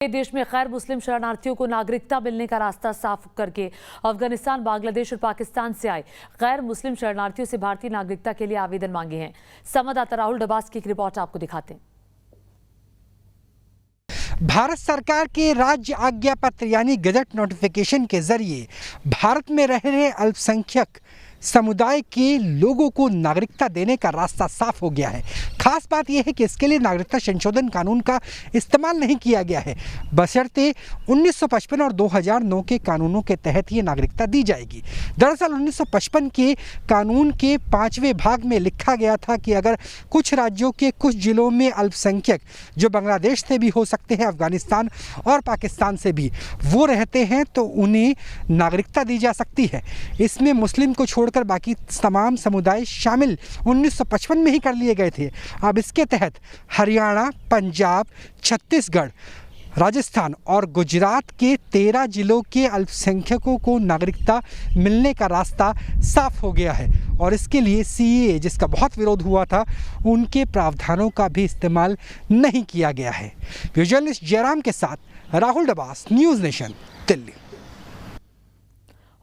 देश में गैर मुस्लिम शरणार्थियों को नागरिकता मिलने का रास्ता साफ करके अफगानिस्तान, बांग्लादेश और पाकिस्तान से आए गैर मुस्लिम शरणार्थियों से भारतीय नागरिकता के लिए आवेदन मांगे हैं। संवाददाता राहुल डबास की एक रिपोर्ट आपको दिखाते हैं। भारत सरकार के राज्य आज्ञा पत्र यानी गजट नोटिफिकेशन के जरिए भारत में रह रहे अल्पसंख्यक समुदाय के लोगों को नागरिकता देने का रास्ता साफ हो गया है। खास बात यह है कि इसके लिए नागरिकता संशोधन कानून का इस्तेमाल नहीं किया गया है, बशर्ते 1955 और 2009 के कानूनों के तहत ये नागरिकता दी जाएगी। दरअसल 1955 के कानून के 5वें भाग में लिखा गया था कि अगर कुछ राज्यों के कुछ जिलों में अल्पसंख्यक जो बांग्लादेश से भी हो सकते हैं, अफगानिस्तान और पाकिस्तान से भी वो रहते हैं तो उन्हें नागरिकता दी जा सकती है। इसमें मुस्लिम को छोड़कर बाकी तमाम समुदाय शामिल 1955 में ही कर लिए गए थे। अब इसके तहत हरियाणा, पंजाब, छत्तीसगढ़, राजस्थान और गुजरात के 13 जिलों के अल्पसंख्यकों को नागरिकता मिलने का रास्ता साफ हो गया है और इसके लिए सीएए, जिसका बहुत विरोध हुआ था, उनके प्रावधानों का भी इस्तेमाल नहीं किया गया है। जर्नलिस्ट जयराम के साथ राहुल डबास, न्यूज़ नेशन, दिल्ली।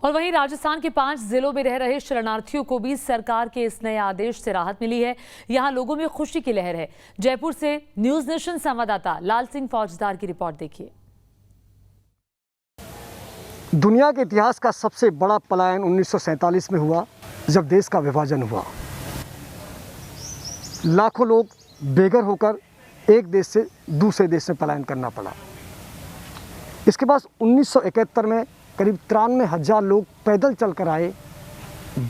और वहीं राजस्थान के 5 जिलों में रह रहे शरणार्थियों को भी सरकार के इस नए आदेश से राहत मिली है। यहां लोगों में खुशी की लहर है। जयपुर से न्यूज़ नेशन संवाददाता लाल सिंह फौजदार की रिपोर्ट देखिए। दुनिया के इतिहास का सबसे बड़ा पलायन 1947 में हुआ, जब देश का विभाजन हुआ। लाखों लोग बेघर होकर एक देश से दूसरे देश में पलायन करना पड़ा। इसके बाद 1971 में करीब 93,000 लोग पैदल चलकर आए।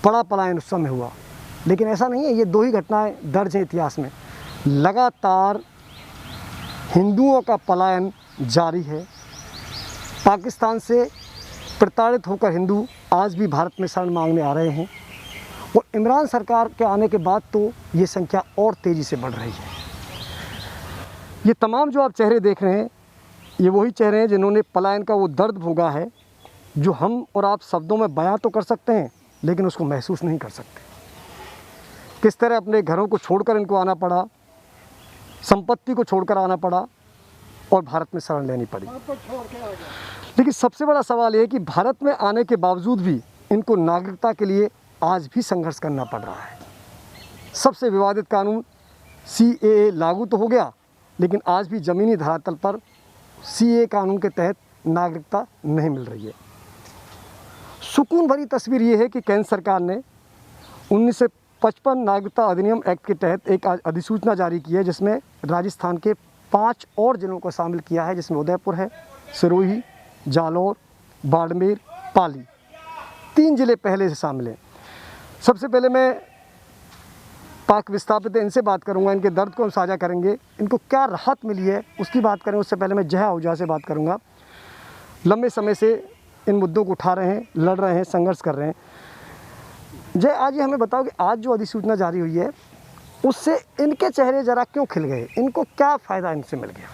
बड़ा पलायन उस समय हुआ, लेकिन ऐसा नहीं है। ये 2 ही घटनाएं दर्ज हैं इतिहास में। लगातार हिंदुओं का पलायन जारी है। पाकिस्तान से प्रताड़ित होकर हिंदू आज भी भारत में शरण मांगने आ रहे हैं और इमरान सरकार के आने के बाद तो ये संख्या और तेज़ी से बढ़ रही है। ये तमाम जो आप चेहरे देख रहे हैं, ये वही चेहरे हैं जिन्होंने पलायन का वो दर्द भोगा है जो हम और आप शब्दों में बयां तो कर सकते हैं, लेकिन उसको महसूस नहीं कर सकते। किस तरह अपने घरों को छोड़कर इनको आना पड़ा, संपत्ति को छोड़कर आना पड़ा और भारत में शरण लेनी पड़ी। लेकिन सबसे बड़ा सवाल ये है कि भारत में आने के बावजूद भी इनको नागरिकता के लिए आज भी संघर्ष करना पड़ रहा है। सबसे विवादित कानून सीएए लागू तो हो गया, लेकिन आज भी ज़मीनी धरातल पर सीएए कानून के तहत नागरिकता नहीं मिल रही है। सुकून भरी तस्वीर ये है कि केंद्र सरकार ने 1955 नागरिकता अधिनियम एक्ट के तहत एक अधिसूचना जारी की है, जिसमें राजस्थान के 5 और जिलों को शामिल किया है, जिसमें उदयपुर है, सिरोही, जालौर, बाड़मेर, पाली, 3 जिले पहले से शामिल हैं। सबसे पहले मैं पाक विस्थापित इनसे बात करूंगा, इनके दर्द को हम साझा करेंगे, इनको क्या राहत मिली है उसकी बात करें। उससे पहले मैं जय आहूजा से बात करूंगा। लंबे समय से इन मुद्दों को उठा रहे हैं, लड़ रहे हैं, संघर्ष कर रहे हैं। जय, आज ये हमें बताओ कि आज जो अधिसूचना जारी हुई है उससे इनके चेहरे ज़रा क्यों खिल गए? इनको क्या फ़ायदा इनसे मिल गया?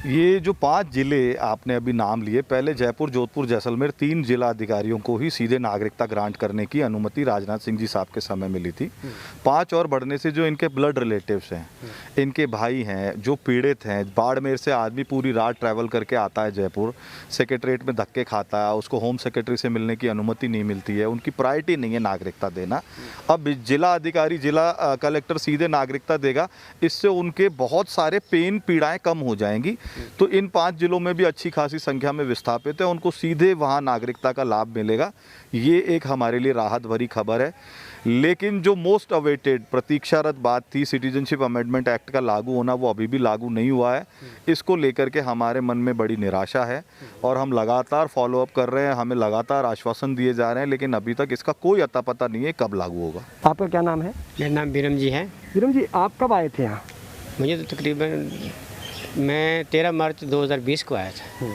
ये जो 5 जिले आपने अभी नाम लिए, पहले जयपुर, जोधपुर, जैसलमेर 3 जिला अधिकारियों को ही सीधे नागरिकता ग्रांट करने की अनुमति राजनाथ सिंह जी साहब के समय मिली थी। 5 और बढ़ने से जो इनके ब्लड रिलेटिव्स हैं, इनके भाई हैं, जो पीड़ित हैं, बाड़मेर से आदमी पूरी रात ट्रैवल करके आता है जयपुर, सेक्रेटरीट में धक्के खाता है, उसको होम सेक्रेटरी से मिलने की अनुमति नहीं मिलती है, उनकी प्रायोरिटी नहीं है नागरिकता देना। अब जिला अधिकारी, जिला कलेक्टर सीधे नागरिकता देगा, इससे उनके बहुत सारे पेन, पीड़ाएँ कम हो जाएंगी। तो इन 5 जिलों में भी अच्छी खासी संख्या में विस्थापित है, उनको सीधे वहाँ नागरिकता का लाभ मिलेगा। ये एक हमारे लिए राहत भरी खबर है। लेकिन जो मोस्ट अवेटेड प्रतीक्षारत बात थी, सिटीजनशिप अमेंडमेंट एक्ट का लागू होना, वो अभी भी लागू नहीं हुआ है। इसको लेकर के हमारे मन में बड़ी निराशा है और हम लगातार फॉलोअप कर रहे हैं, हमें लगातार आश्वासन दिए जा रहे हैं, लेकिन अभी तक इसका कोई अता पता नहीं है कब लागू होगा। आपका क्या नाम है? मेरा नाम बीरम जी है। बीरम जी, आप कब आए थे यहाँ? मुझे तो तकरीबन मैं 13 मार्च 2020 को आया था।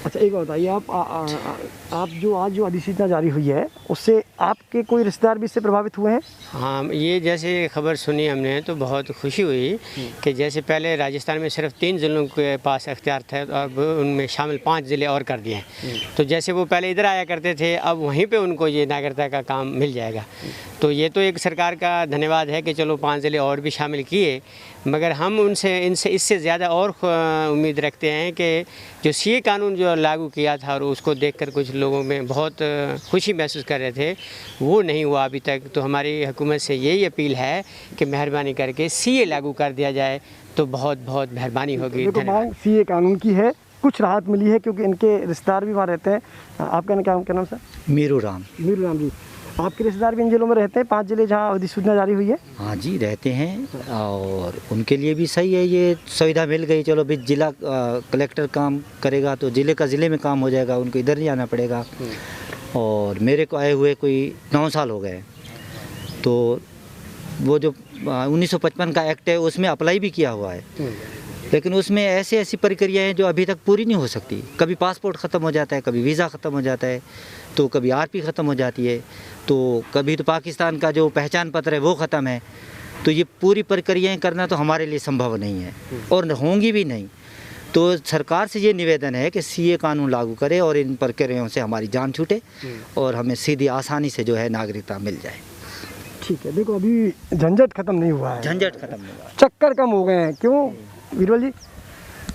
अच्छा, एक बात बताइए, आप जो आज जो अधिसूचना जारी हुई है उससे आपके कोई रिश्तेदार भी इससे प्रभावित हुए हैं? हाँ, ये जैसे खबर सुनी हमने तो बहुत खुशी हुई कि जैसे पहले राजस्थान में सिर्फ 3 जिलों के पास अख्तियार था, अब उनमें शामिल 5 ज़िले और कर दिए हैं। तो जैसे वो पहले इधर आया करते थे, अब वहीं पे उनको ये नागरिकता का काम मिल जाएगा। तो ये तो एक सरकार का धन्यवाद है कि चलो 5 ज़िले और भी शामिल किए मगर हम इनसे इससे ज़्यादा और उम्मीद रखते हैं कि जो सीए कानून जो लागू किया था और उसको देखकर कुछ लोगों में बहुत खुशी महसूस कर रहे थे, वो नहीं हुआ अभी तक। तो हमारी हुकूमत से यही अपील है कि मेहरबानी करके सीए लागू कर दिया जाए तो बहुत बहुत मेहरबानी होगी। देखो मांग सीए कानून की है, कुछ राहत मिली है क्योंकि इनके रिश्तेदार भी वहाँ रहते हैं। आपका क्या नाम सर? मीरू राम जी, आपके रिश्तेदार भी इन जिलों में रहते हैं, 5 जिले जहाँ अधिसूचना जारी हुई है? हाँ जी, रहते हैं और उनके लिए भी सही है, ये सुविधा मिल गई। चलो भी जिला कलेक्टर काम करेगा तो ज़िले में काम हो जाएगा, उनको इधर नहीं जाना पड़ेगा। और मेरे को आए हुए कोई 9 साल हो गए, तो वो जो 1955 का एक्ट है उसमें अप्लाई भी किया हुआ है, लेकिन उसमें ऐसी प्रक्रिया हैं जो अभी तक पूरी नहीं हो सकती। कभी पासपोर्ट ख़त्म हो जाता है, कभी वीज़ा ख़त्म हो जाता है, तो कभी आरपी ख़त्म हो जाती है, तो कभी तो पाकिस्तान का जो पहचान पत्र है वो ख़त्म है। तो ये पूरी प्रक्रियाएं करना तो हमारे लिए संभव नहीं है और होंगी भी नहीं। तो सरकार से ये निवेदन है कि सीए कानून लागू करे और इन प्रक्रियाओं से हमारी जान छूटे और हमें सीधी आसानी से जो है नागरिकता मिल जाए। ठीक है, देखो अभी झंझट ख़त्म नहीं हुआ है, झंझट खत्म नहीं हुआ, चक्कर कम हो गए हैं। क्यों वीरबल जी?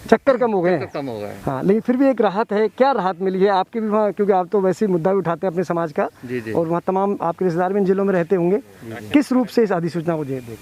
चक्कर कम हो गए हैं। कम हो गए। हाँ, लेकिन फिर भी एक राहत है। क्या राहत मिली है आपके भी वहाँ, क्योंकि आप तो वैसे ही मुद्दा भी उठाते हैं अपने समाज का? जी। और वहाँ तमाम आपके रिश्तेदार भी इन जिलों में रहते होंगे, किस रूप से इस अधिसूचना को देखते हैं?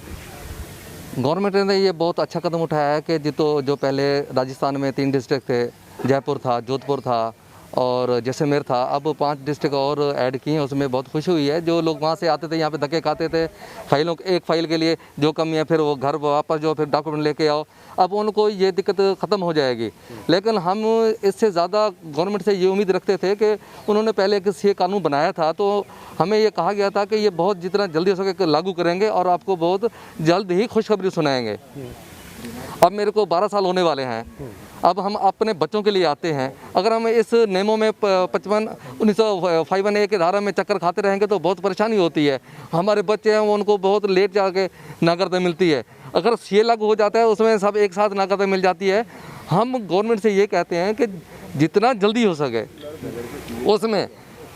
गवर्नमेंट ने ये बहुत अच्छा कदम उठाया है कि जो पहले राजस्थान में 3 डिस्ट्रिक्ट थे, जयपुर था, जोधपुर था और जैसलमेर था, अब 5 डिस्ट्रिक्ट और ऐड किए हैं। उसमें बहुत खुशी हुई है। जो लोग वहाँ से आते थे यहाँ पे धक्के खाते थे एक फ़ाइल के लिए, जो कमी है फिर वो घर वापस जो फिर डॉक्यूमेंट लेके आओ, अब उनको ये दिक्कत ख़त्म हो जाएगी। लेकिन हम इससे ज़्यादा गवर्नमेंट से ये उम्मीद रखते थे कि उन्होंने पहले एक सीए कानून बनाया था, तो हमें ये कहा गया था कि ये बहुत जितना जल्दी हो सके लागू करेंगे और आपको बहुत जल्द ही खुशखबरी सुनाएंगे। अब मेरे को 12 साल होने वाले हैं, अब हम अपने बच्चों के लिए आते हैं। अगर हम इस नियमों में 1955 के धारा में चक्कर खाते रहेंगे तो बहुत परेशानी होती है। हमारे बच्चे हैं उनको बहुत लेट जाके नागरिकता मिलती है। अगर सीए लागू हो जाता है उसमें सब एक साथ नागरिकता मिल जाती है। हम गवर्नमेंट से ये कहते हैं कि जितना जल्दी हो सके उसमें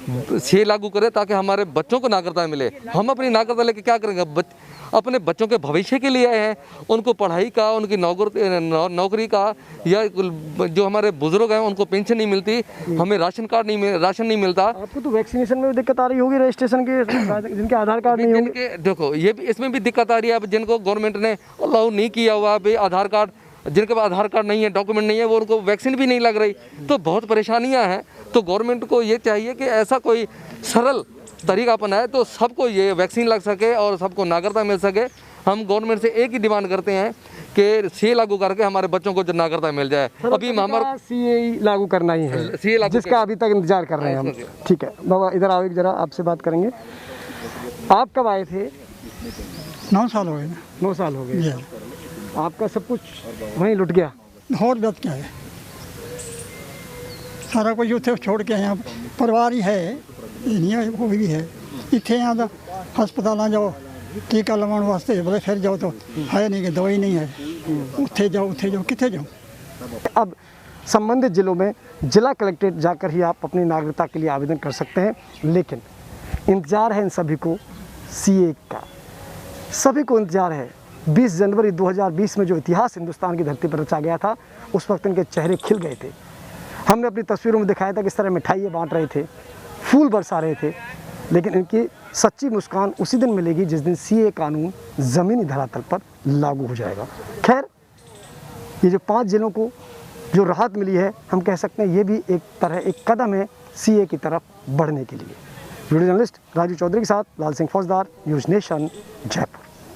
सीए लागू करें ताकि हमारे बच्चों को नागरिकता मिले। हम अपनी नागरिकता लेके क्या करेंगे? अपने बच्चों के भविष्य के लिए आए हैं, उनको पढ़ाई का, उनकी नौकरी का, या जो हमारे बुजुर्ग हैं उनको पेंशन नहीं मिलती, हमें राशन नहीं मिलता। आपको तो वैक्सीनेशन में दिक्कत आ रही होगी, रजिस्ट्रेशन के जिनके आधार कार्ड नहीं होंगे। देखो ये भी इसमें भी दिक्कत आ रही है। अब जिनको गवर्नमेंट ने अलाउ नहीं किया हुआ भाई आधार कार्ड, जिनके पास आधार कार्ड नहीं है, डॉक्यूमेंट नहीं है, वो उनको वैक्सीन भी नहीं लग रही, तो बहुत परेशानियां हैं। तो गवर्नमेंट को ये चाहिए कि ऐसा कोई सरल तरीका अपनाए तो सबको ये वैक्सीन लग सके और सबको नागरिकता मिल सके। हम गवर्नमेंट से एक ही डिमांड करते हैं कि सीए लागू करके हमारे बच्चों को जो नागरिकता मिल जाए। अभी हमारा सीए लागू करना ही है, सीए लागू जिसका अभी तक इंतजार कर रहे हैं हम। ठीक है बाबा, इधर आओ, जरा आपसे बात करेंगे। आप कब आए थे? 9 साल हो गए। 9 साल हो गए। जी, आपका सब कुछ वहीं लुट गया? और बात क्या है, सारा कुछ उत्थे छोड़ के यहाँ परिवार ही है, ये नहीं है कोई भी है। इतने यहाँ का हस्पताल जाओ टीका लवाने वास्ते, बोले फिर जाओ तो है नहीं कि दवाई नहीं है, उत्थे जाओ कितने जाओ। अब संबंधित जिलों में जिला कलेक्ट्रेट जाकर ही आप अपनी नागरिकता के लिए आवेदन कर सकते हैं, लेकिन इंतज़ार है इन सभी को सीए का। सभी को इंतज़ार है। 20 जनवरी 2020 में जो इतिहास हिंदुस्तान की धरती पर रचा गया था, उस वक्त इनके चेहरे खिल गए थे। हमने अपनी तस्वीरों में दिखाया था किस तरह मिठाइयाँ बांट रहे थे, फूल बरसा रहे थे, लेकिन इनकी सच्ची मुस्कान उसी दिन मिलेगी जिस दिन सीए कानून ज़मीनी धरातल पर लागू हो जाएगा। खैर, ये जो 5 जिलों को जो राहत मिली है, हम कह सकते हैं ये भी एक कदम है सीए की तरफ बढ़ने के लिए। वीडियो जर्नलिस्ट राजू चौधरी के साथ लाल सिंह फौजदार, न्यूज़ नेशन, जयपुर।